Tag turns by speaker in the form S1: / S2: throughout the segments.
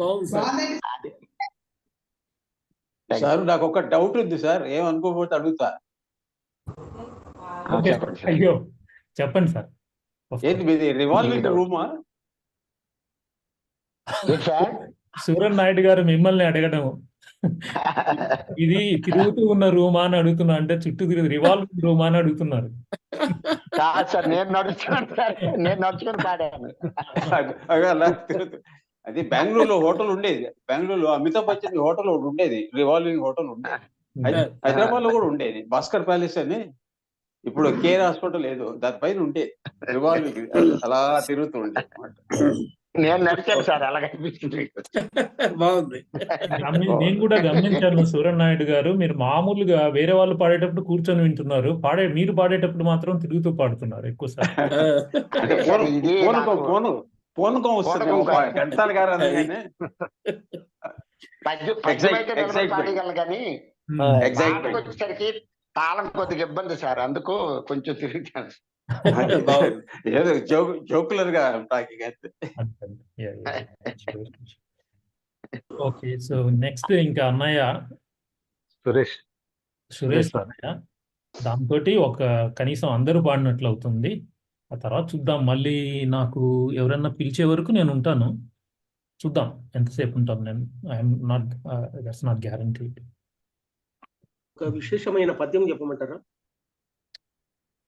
S1: బాగుంది సార్.
S2: అది
S3: సార్ నాకు ఒక డౌట్ ఉంది సార్, ఏమనుకోకపోతే అడుగుతా.
S4: Okay sir.
S2: చెప్పండి సార్.
S4: అయ్యో చెప్పండి సార్.
S3: ఏంటి మీది రివాల్వింగ్
S2: డౌట్.
S3: రూమా?
S2: ఏంటి సార్?
S4: సూరన్ నాయుడు గారు మిమ్మల్ని అడగడం, ఇది తిరుగుతూ ఉన్న రూమా అని అడుగుతున్నా, అంటే చుట్టూ తిరుగు రివాల్వింగ్ రూమా అని అడుగుతున్నారు.
S2: కాదు సార్, నేను నడుచుకున్నాను సార్, నేను నడుచుకుని పాడాను.
S3: అలా అది బెంగళూరులో హోటల్ ఉండేది, బెంగళూరులో అమితాబ్ బచ్చన్ హోటల్ ఒకటి ఉండేది, రివాల్వింగ్ హోటల్ ఉండేది. హైదరాబాద్ లో కూడా ఉండేది, భాస్కర్ ప్యాలెస్ అని. ఇప్పుడు కేర్ హాస్పిటల్ లేదు, దానిపైన ఉండేది రివాల్వింగ్, అలా తిరుగుతూ ఉండేది అన్నమాట.
S2: నేను నడిచాను సార్, అలాగే అనిపించింది.
S1: బాగుంది.
S4: నేను కూడా గమనించాను సూరన్ నాయుడు గారు, మీరు మామూలుగా వేరే వాళ్ళు పాడేటప్పుడు కూర్చొని వింటున్నారు, మీరు పాడేటప్పుడు మాత్రం తిరుగుతూ పాడుతున్నారు ఎక్కువ సార్.
S3: అంటే
S2: ఇది నాకు
S3: పూనకం వస్తుంది గంటల గారు అనగానే.
S2: పద్యం అయితే నిలబడి పాడగలను కానీ
S3: ఎగ్జాక్ట్
S2: పాటకు వచ్చేసరికి తాళం కొద్దిగా ఇబ్బంది సార్, అందుకు కొంచెం తిరుగుతాను.
S3: ఏదో జోకులర్ గా టాకింగ్ అయితే.
S4: ఓకే, సో నెక్స్ట్ ఇంకా అన్నయ్య సురేష్ అన్నయ్య, దాంతో ఒక కనీసం అందరూ పాడినట్లు అవుతుంది. ఆ తర్వాత చూద్దాం, మళ్ళీ నాకు ఎవరన్నా పిలిచే వరకు నేను ఉంటాను, చూద్దాం ఎంతసేపు ఉంటాం. నేను I'm not, that's not guarantee.
S1: ఒక విశేషమైన పద్యం చెప్పమంటారా?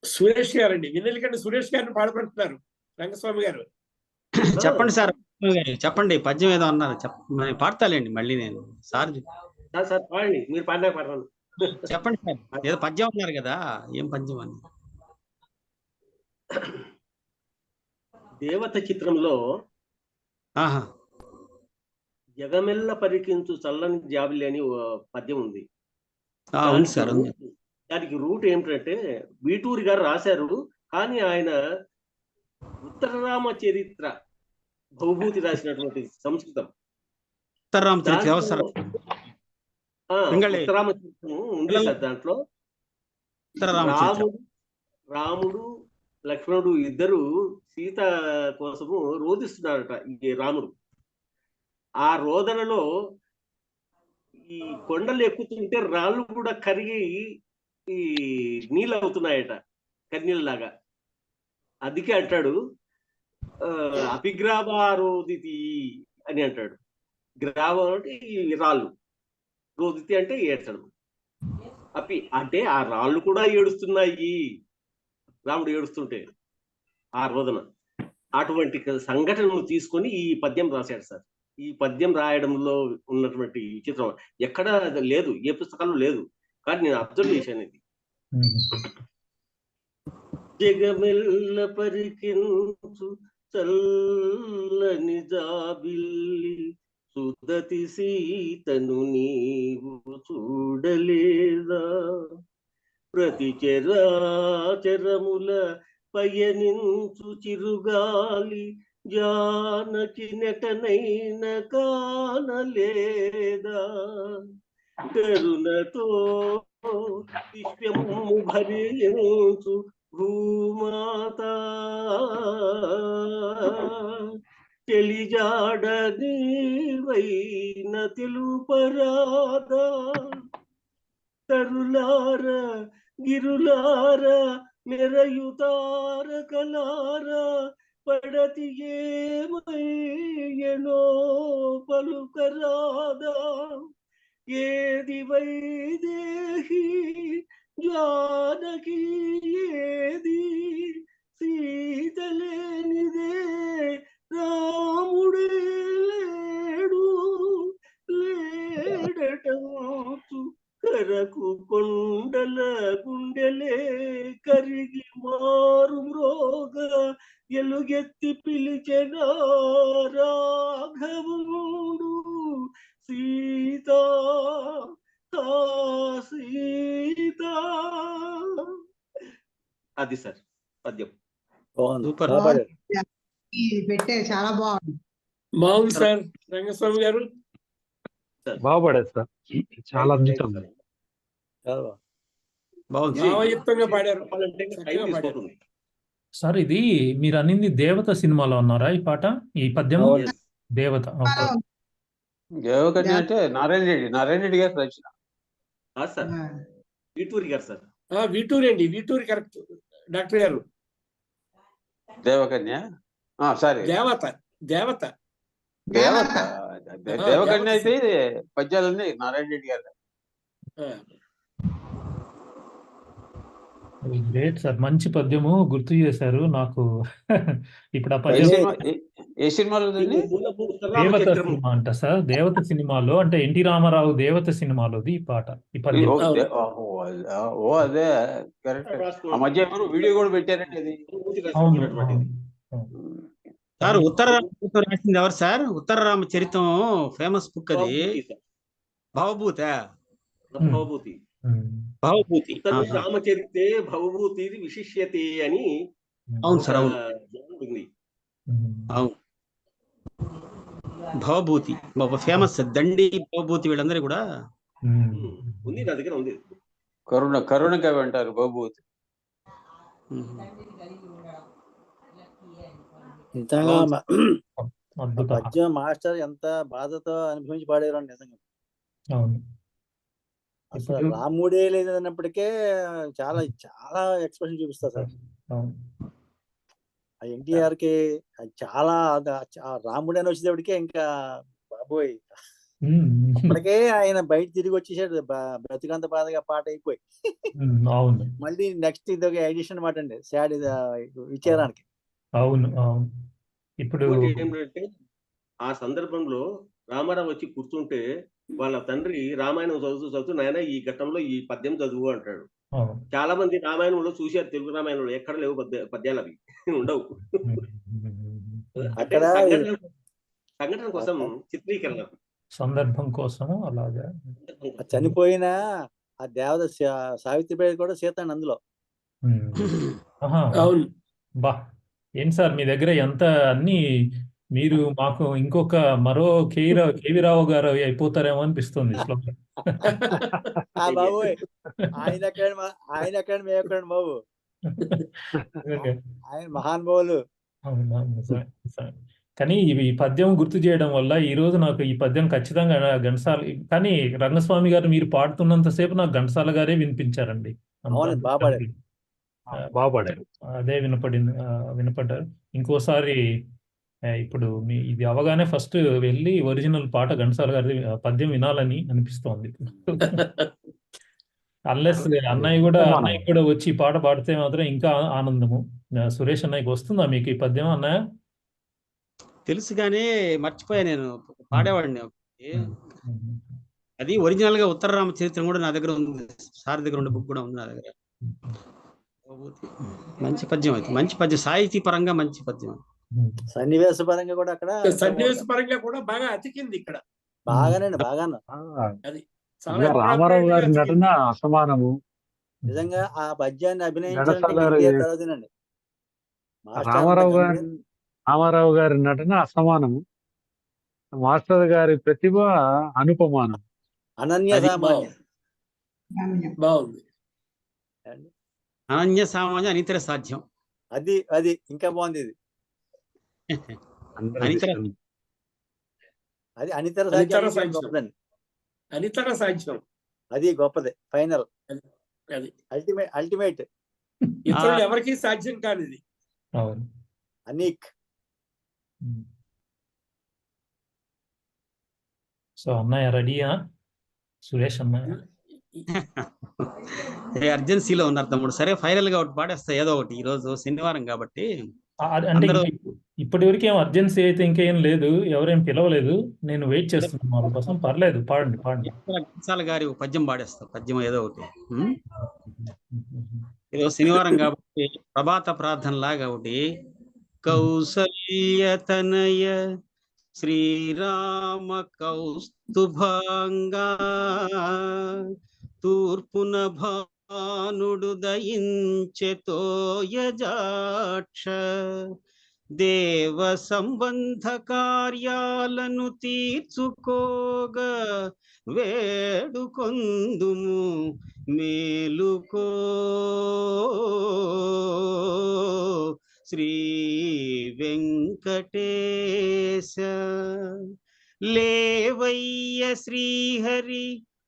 S1: సురేష్ గారండి, వినలికంటే సురేష్ గారిని పాడబడుతున్నారు రంగస్వామి గారు.
S5: చెప్పండి సార్, చెప్పండి పద్యం ఏదో అన్నారు, పాడతాలేండి మళ్ళీ నేను. సార్
S1: సార్ పాడండి, మీరు పాడినా పాడతాను.
S5: చెప్పండి సార్, ఏదో పద్యం అన్నారు కదా, ఏం పద్యం అని?
S1: దేవత చిత్రంలో
S5: ఆహా,
S1: జగమెల్ల పరికించు చల్లని జాబిలి అని పద్యం ఉంది.
S5: ఉంది సార్, ఉంది.
S1: దానికి రూట్ ఏమిటంటే వీటూరి గారు రాశారు, కానీ ఆయన ఉత్తరరామ చరిత్ర భవభూతి రాసినటువంటి సంస్కృతం.
S5: ఉత్తరరామ చరిత్ర
S1: ఉత్తరామ చరిత్రం ఉంది సార్. దాంట్లో రాముడు లక్ష్మణుడు ఇద్దరు సీత కోసము రోధిస్తున్నారట. ఈ రాముడు ఆ రోదనలో ఈ కొండలు ఎక్కుతుంటే రాళ్ళు కూడా కరిగి ఈ నీళ్ళు అవుతున్నాయట, కన్నీళ్ళలాగా. అందుకే అంటాడు అభిగ్రాభారోదితి అని అంటాడు. గ్రాభం అంటే ఈ రాళ్ళు, రోదితి అంటే ఏడ్చడం. అంటే ఆ రాళ్ళు కూడా ఏడుస్తున్నాయి రాముడు ఏడుస్తుంటే ఆ రోదన. అటువంటి సంఘటనను తీసుకొని ఈ పద్యం రాశాడు సార్. ఈ పద్యం రాయడంలో ఉన్నటువంటి చిత్రం ఎక్కడ లేదు, ఏ పుస్తకాల్లో లేదు, కానీ నేను అబ్జర్వ్ చేశాను ఇది. జగమెల్ల పరికించు చల్లని జాబిల్లి సుదతి సీతను నీవు చూడలేదా, ప్రతి చరాచరముల పయనించు చిరుగాలి జానకి నెటనైన కానలేదా, కరుణతో విశ్వము భరించు భూమాత తెలిజాడ నీవైన తెలుపరాద, తరులార గిరులార మెరయుతార కలార పడతి ఏమయ్యనో పలుకరాదా, ఏది వైదేహి జానకి ఏది సీతలేనిదే రాముడే లేడు లేడటంచు కరకు కొండల గుండెలే కరిగి మారు మ్రోగ ఎలుగెత్తి పిలిచెన రాఘవుడు సీత సీత. అది సార్ పద్యం.
S5: సూపర్,
S6: పెట్టే చాలా బాగుంది.
S1: బాగుంది సార్ రంగస్వామి గారు,
S7: బాగుపడేది సార్, చాలా అద్భుతం.
S1: భావయుక్తంగా పాడారు
S4: సార్. ఇది మీరు అనింది దేవత సినిమాలో అన్నారా ఈ పాట, ఈ పద్యము? దేవత ఓకే.
S3: దేవకన్య అంటే నారాయణ రెడ్డి గారి రచన.
S1: కాదు సార్, వీటూరి గారు సార్.
S8: వీటూరి అండి, వీటూరి కరెక్ట్ డాక్టర్ గారు.
S3: దేవకన్య సారీ
S8: దేవత దేవత
S3: దేవత దేవకన్య అయితే పద్యాలన్నీ నారాయణ రెడ్డి గారు.
S4: గ్రేట్ సార్, మంచి పద్యము గుర్తు చేశారు నాకు. ఇప్పుడు ఆ
S3: ఏ
S4: పద్యం
S3: సినిమా ఏ సినిమాలో ఉందండి?
S4: దేవత సినిమా అంట సార్. దేవత సినిమాలో అంటే ఎన్టీ రామారావు దేవత సినిమాలోది ఈ పాట, ఈ పద్యం.
S3: అదే కరెక్ట్. ఆ మధ్య ఎవరు వీడియో కూడా పెట్టారండి అది.
S4: అవును.
S5: సార్ ఉత్తర రామచరితం రాసింది ఎవరు సార్? ఉత్తర రామచరితం ఫేమస్ బుక్ అది. భవభూత
S1: భవభూతి
S5: భవభూతి
S1: రామచరితే భవభూతి విశిష్యతే అని.
S5: అవును సార్, అవును
S1: ఉంటుంది.
S5: అవును, భవభూతి ఫేమస్. దండి భవభూతి వీళ్ళందరూ కూడా
S1: ఉంది, నా దగ్గర ఉంది.
S3: కరుణ కవి అంటారు భవభూతి.
S9: నిజంగా పద్యం మాస్టర్ ఎంత బాధతో అనుభవించి పాడారు నిజంగా.
S4: అవును.
S9: అసలు రాముడే లేదన్నప్పటికే చాలా చాలా ఎక్స్ప్రెషన్ చూపిస్తారు సార్. ఎన్టీఆర్ కి చాలా రాముడే అని వచ్చేటప్పటికే ఇంకా బాబోయ్, అప్పటికే ఆయన బయట తిరిగి వచ్చేసాడు. బ్రతికంత బాధగా పాట అయిపోయి మళ్ళీ నెక్స్ట్ ఇది ఒక ఎడిషన్ అనమాట అండి, సాడ్ విచారానికి.
S4: అవును అవును. ఇప్పుడు
S1: ఏంటంటే ఆ సందర్భంలో రామారావు వచ్చి కూర్చుంటే వాళ్ళ తండ్రి రామాయణం చదువుతూ నాయన ఈ ఘట్టంలో ఈ పద్యం చదువు అంటాడు. చాలా మంది రామాయణంలో చూశారు, తెలుగు రామాయణంలో ఎక్కడ లేవు పద్యాలు, అవి ఉండవు.
S9: అక్కడ
S1: సంఘటన కోసం, చిత్రీకరణ
S4: సందర్భం కోసం అలాగా.
S9: చనిపోయిన ఆ దేవత సావిత్రిబాయి కూడా సీత అందులో.
S4: బా ఏంటి సార్ మీ దగ్గర ఎంత అన్ని, మీరు మాకు ఇంకొక మరో కేవీ రావు గారు అయిపోతారేమో అనిపిస్తుంది.
S9: బాబు ఆయన ఎక్కడ మేము ఎక్కడ బాబు, ఆయన మహానుభావులు.
S4: కానీ ఈ పద్యం గుర్తు చేయడం వల్ల ఈ రోజు నాకు ఈ పద్యం ఖచ్చితంగా ఘంటసాల, కానీ రంగస్వామి గారు మీరు పాడుతున్నంతసేపు నాకు ఘంటసాల గారే వినిపించారండి. అదే వినపడ్డారు. ఇంకోసారి ఇప్పుడు ఇది అవగానే ఫస్ట్ వెళ్ళి ఒరిజినల్ పాట ఘంటసాల గారి పద్యం వినాలని అనిపిస్తోంది. అన్లెస్ అన్నయ్య కూడా వచ్చి పాట పాడితే మాత్రం ఇంకా ఆనందము. సురేష్ అన్నయ్యకి వస్తుందా మీకు ఈ పద్యం? అన్నయ్య
S5: తెలుసు కానీ మర్చిపోయా, నేను పాడేవాడిని. అది ఒరిజినల్ గా ఉత్తర రామచరిత్రం కూడా నా దగ్గర ఉంది, సార్ దగ్గర ఉండే బుక్ కూడా ఉంది నా దగ్గర. మంచి పద్యం అది, మంచి పద్యం, సాహితీ పరంగా మంచి పద్యం.
S9: సన్నివేశ పరంగా కూడా అక్కడ
S8: సన్నివేశ పరంగా కూడా బాగా అతికింది ఇక్కడ.
S9: బాగానండి, బాగాను.
S8: అది
S7: రామారావు గారి నటన అసమానము.
S9: నిజంగా ఆ పద్యాన్ని అభినయించాలంటే
S7: రామారావు గారి నటన అసమానము, మాస్టర్ గారి ప్రతిభ అనుపమానం,
S9: అనన్య సామాన్యం.
S8: బాగుంది,
S5: అనన్య సామాన్యం, అనితర సాధ్యం.
S9: అది ఇంకా బాగుంది. ఇది అది అనితర సాధ్యం,
S8: అనితర సాధ్యం,
S9: అది గొప్పది. ఫైనల్
S8: అది
S9: అల్టిమేట్,
S8: ఇతరులు ఎవరికి సాధ్యం కాదు ఇది.
S9: అనీక్.
S4: సో అన్నయ్య రెడీయా? సురేష్ అన్నయ్య
S5: అర్జెన్సీలో ఉన్నారు తమ్ముడు. సరే ఫైనల్ గా ఒకటి పాడేస్తా, ఏదో ఒకటి. ఈ రోజు శనివారం కాబట్టి.
S4: అంటే ఇప్పటి వరకు ఏం అర్జెన్సీ అయితే ఇంకేం లేదు, ఎవరేం పిలవలేదు, నేను వెయిట్ చేస్తున్నాను వాళ్ళ కోసం. పర్లేదు, పాడండి.
S5: ఘంటసాల గారి పద్యం పాడేస్తా, పద్యం ఏదో ఒకటి. ఏదో శనివారం కాబట్టి ప్రభాత ప్రార్థన లాగా ఒకటి. కౌసల్య తనయ శ్రీరామ కౌస్తుభంగా తూర్పున భానుడు దయించె తోయజాక్ష దేవ సంబంధ కార్యాలను తీర్చుకోగా వేడుకొందుము మేలుకో శ్రీ వెంకటేశ. లేవయ్య శ్రీహరి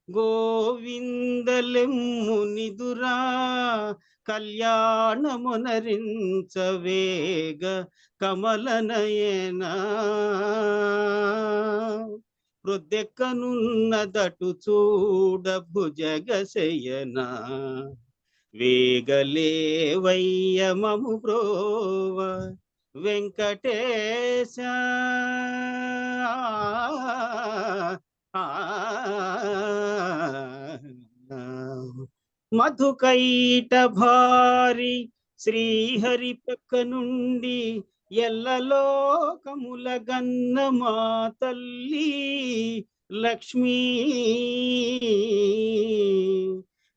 S5: గోవిందలెమ్మునిదురా, కళ్యాణమునరించవేగ కమలనయన. ప్రొద్దెక్కనున్నదటు చూడ భుజగశయన, వేగలేవయ్య మము బ్రోవ వెంకటేశ. మధుకైట భారి శ్రీహరి పక్క నుండి ఎల్లలోకముల గన్న మా తల్లి లక్ష్మీ.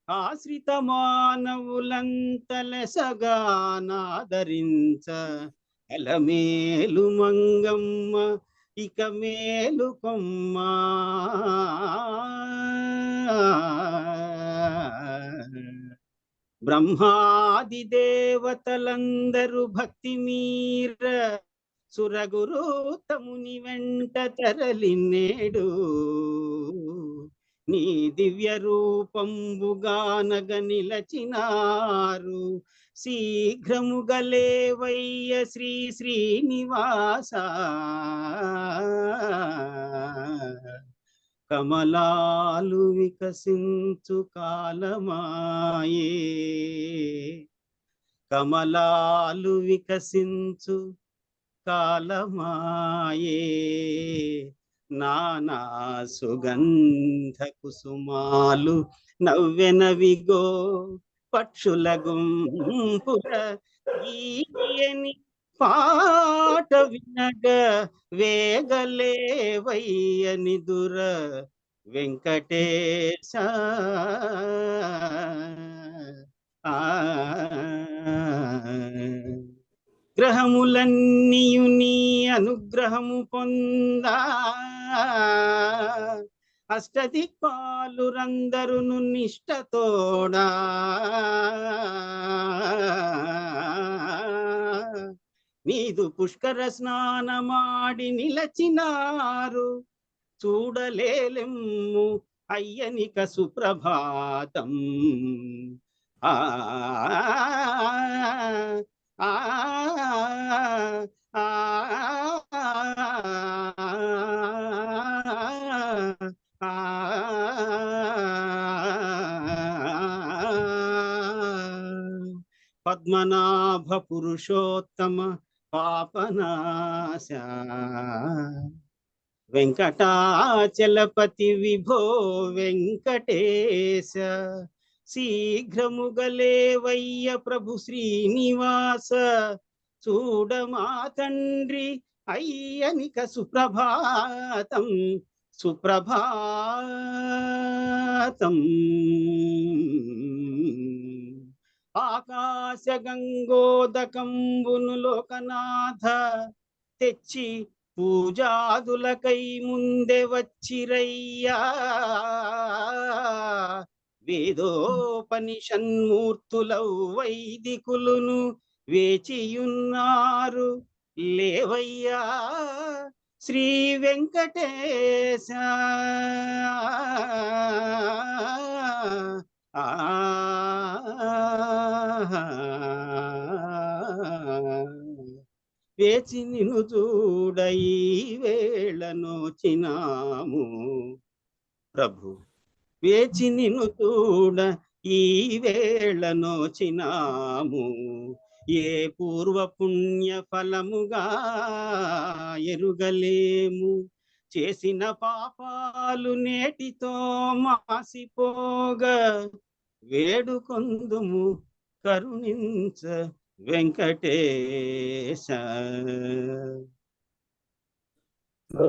S5: ఆశ్రిత మానవులంతలెసగానాదరించ ఎలమేలు మంగమ్మ ఇక మేలు కొమ్మ. బ్రహ్మాది దేవతలందరూ భక్తి మీర సురగురు తముని వెంట తరలినేడు. నీ దివ్య రూపంబుగానగ నిలచినారు, శీఘ్రముగలేవయ్య శ్రీ శ్రీనివాస. కమలాలు వికసించు కాలమాయే, కమలాలు వికసించు కాలమాయే. నానా సుగంధ కుసుమాలు నవ్వెనవిగో, పక్షుల గుంపుల ఈయని పాట వినగ వేగలేవయ్య నిదుర వెంకటేశ. గ్రహములన్నీయు నీ అనుగ్రహము పొందా, అష్టదిక్పాలురందరును నిష్టతోడా. నీదు పుష్కర స్నానమాడి నిలచినారు, చూడలేలెమ్ము అయ్యనిక సుప్రభాతం. ఆ ఆ ఆ పద్మనాభ పురుషోత్తమ పాపనాశ, వెంకటాచలపతి విభో వెంకటేశ. శీఘ్రముగలేవయ్య ప్రభు శ్రీనివాస, చూడమా తండ్రి అయ్యనిక సుప్రభాతం. సుప్రభాతం. ఆకాశ గంగోదకంబును లోకనాథ తెచ్చి పూజాదులకై ముందే వచ్చిరయ్యా. వేదోపనిషన్మూర్తులౌ వైదికులును వేచియున్నారు, లేవయ్యా శ్రీ వెంకటేశ. వేచి నిన్ను చూడ ఈ వేళ నోచినాము ప్రభు, వేచి నిన్ను చూడ ఈ వేళ నోచినాము. ఏ పూర్వ పుణ్య ఫలముగా ఎరుగలేము, చేసిన పాపాలు నేటితో మాసిపోగా. వేడుకొందుము కరుణించ వెంకటేశ.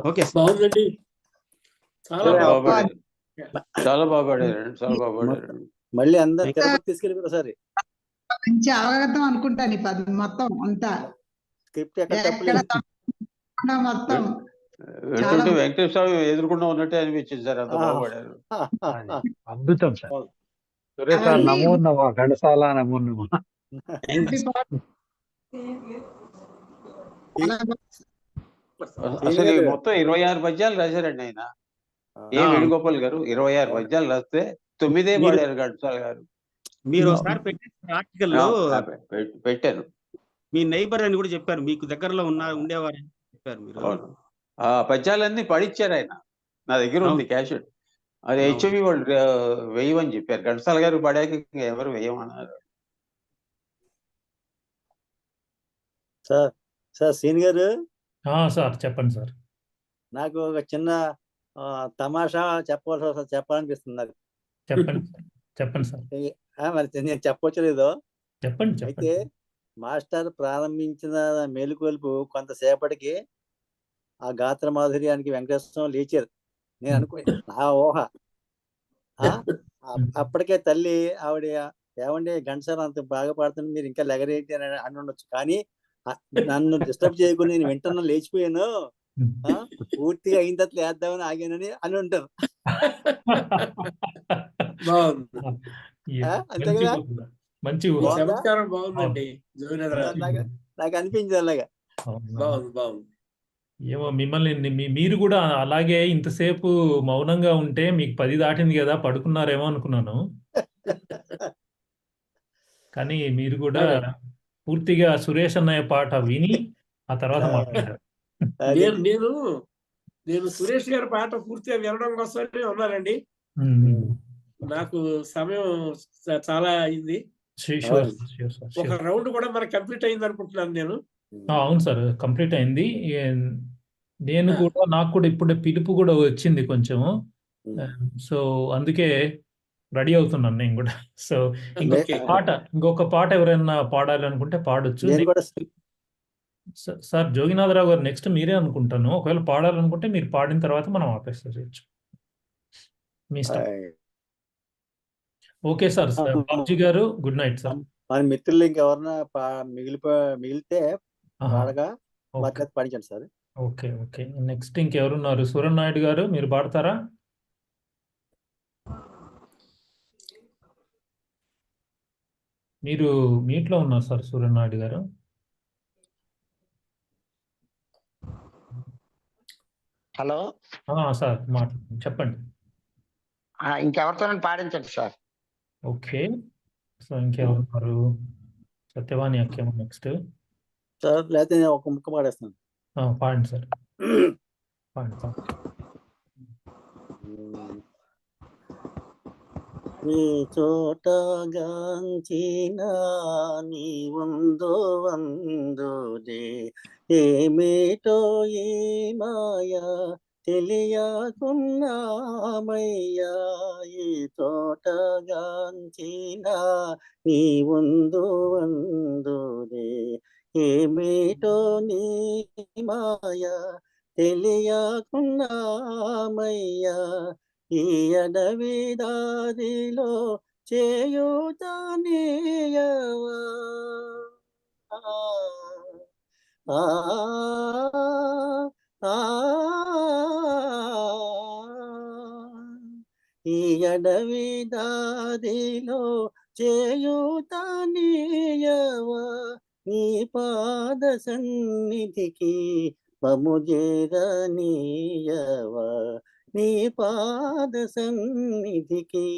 S5: ఓకే,
S8: బాగుందండి. చాలా బాగుంది.
S3: చాలా బాగా పాడారండి, చాలా బాగా పాడారండి.
S9: మళ్ళీ అందరు తిరుపతి తీసుకెళ్ళిపోయారు సారి.
S6: మంచి అవగతం అనుకుంటాను ఈ పది మొత్తం అంతా
S9: స్క్రిప్ట్ ఎక్కడ
S6: ఎక్కడ
S9: తప్పలేదు.
S6: తప్పకుండా మొత్తం
S3: వెళ్తుంటే వెంకటేశ్వర స్వామి ఎదుర్కొంటూ ఉన్నట్టే అనిపించింది సార్, అంత బాగా పాడారు.
S7: అద్భుతం సార్. సురేష్ సార్ నమో నమః, ఘంటసాల నమో నమః.
S3: అసలు ఈ మొత్తం 26 పద్యాలు రాశారండి ఆయన. ఏ వేణుగోపాల్ గారు 26 పద్యాలు రాస్తే 9 పాడారు ఘంటసాల గారు.
S5: మీరు ఒకసారి పెట్టిన ఆర్టికల్లో
S3: పెట్టాను.
S5: మీ నైబర్ అని కూడా చెప్పారు, మీకు దగ్గరలో ఉండేవారని చెప్పారు మీరు.
S3: అవును, ఆ పద్యాలన్నీ పడిచ్చారు ఆయన. నా దగ్గర ఉంది క్యాసెట్. అది హెచ్ఎవి వాళ్ళు వేయమని చెప్పారు. ఘంటసాల గారు పడాక ఇంకా ఎవరు వేయమన్నారు.
S9: సార్ సీన్ గారు,
S4: సార్ చెప్పండి సార్.
S9: నాకు ఒక చిన్న తమాషా చెప్పాలనిపిస్తుంది నాకు.
S4: చెప్పండి సార్.
S9: మరి నేను చెప్పవచ్చలేదో
S4: చెప్పండి.
S9: అయితే మాస్టర్ ప్రారంభించిన మేలుకొల్పు కొంతసేపటికి ఆ గాత్ర మాధుర్యానికి వెంకటేశ్వరం లేచారు. నేను నా ఊహ. అప్పటికే తల్లి ఆవిడ ఏమండి ఘంటసాల అంత బాగా పాడుతుంది, మీరు ఇంకా లెగరేంటి అని ఉండొచ్చు. కానీ నన్ను డిస్టర్బ్ చేయకుండా నేను వెంటనే లేచిపోయాను, పూర్తిగా అయిన తర్వాత లేద్దామని ఆగానని అని ఉంటారు. అంతే కదా,
S4: మంచి
S8: చమత్కారం బాగుందండి.
S9: నాకు అనిపించింది అలాగా.
S8: బాగుంది.
S4: ఏమో మిమ్మల్ని మీరు కూడా అలాగే ఇంతసేపు మౌనంగా ఉంటే మీకు 10 దాటింది కదా, పడుకున్నారేమో అనుకున్నాను. కానీ మీరు కూడా పూర్తిగా సురేష్ అన్నయ్య పాట విని ఆ తర్వాత మాట్లాడారు.
S8: నేను సురేష్ గారి పాట పూర్తిగా వినడం కోసమే ఉన్నానండి. నాకు సమయం చాలా అయింది. ఒక రౌండ్ కూడా మనకి కంప్లీట్ అయింది అనుకుంటున్నాను నేను.
S4: అవును సార్, కంప్లీట్ అయింది. నాకు కూడా ఇప్పుడు పిలుపు కూడా వచ్చింది కొంచెము. సో అందుకే రెడీ అవుతున్నాను నేను కూడా. సో ఇంకొక పాట ఎవరైనా పాడాలి అనుకుంటే పాడొచ్చు సార్. జోగినాథరావు గారు నెక్స్ట్ మీరే అనుకుంటాను. ఒకవేళ పాడాలనుకుంటే మీరు పాడిన తర్వాత మనం ఆపేసేయచ్చు, మీ ఇష్టం. Okay sir. బాబుజీ గారు గుడ్ నైట్ సార్.
S9: మన మిత్రులు ఇంకెవరన్నా మిగిలితే పాడగా పాడించండి సార్.
S4: ఓకే. నెక్స్ట్ ఇంకెవరున్నారు? సూరన్నాయుడు గారు మీరు పాడతారా? మీరు మీట్లో ఉన్నారు సార్ సూరన్నాయుడు గారు.
S2: హలో
S4: సార్ చెప్పండి.
S2: ఇంకెవరితో పాడించండి సార్.
S4: ఓకే. సో ఇంకెవరున్నారు? సత్యవాణి అక్కేమో నెక్స్ట్
S9: సార్, లేకపోతే నేను ఒక ముక్క పాడేస్తాను.
S4: పాడండి సార్. పాడండి.
S9: ఈ చోట గాంచిన నీ వందుదే ఏమిటో ఈ మాయా తెలియకున్నామయ్యా. ఈ చోట గాంచిన నీ వందుదే ఏమిటో నీ మాయా తెలియకున్నామయ్యా. ఈ అడవి దారిలో చేయుతానేయవా. ఈ అడవి దారిలో చేయుతానేయవా. నీ పాద సన్నిధికి మము చేరనీయవా. నీ పాద సన్నిధికి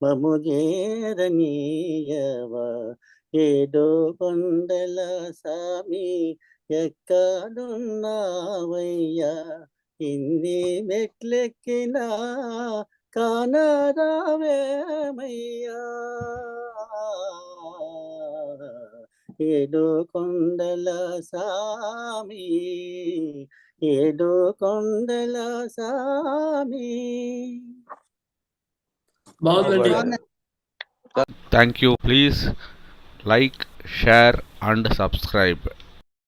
S9: మము చేరనీయవా. ఏడో కొండల సామి ఎక్కడున్నావయ్యా. ఇన్ని మెట్లెక్కినా కానరావేమయ్యా. ఏడో కొండల సామి, ఏడో కొండల సామి.
S8: బాగుందండి.
S10: Thank you. Please like, share and subscribe.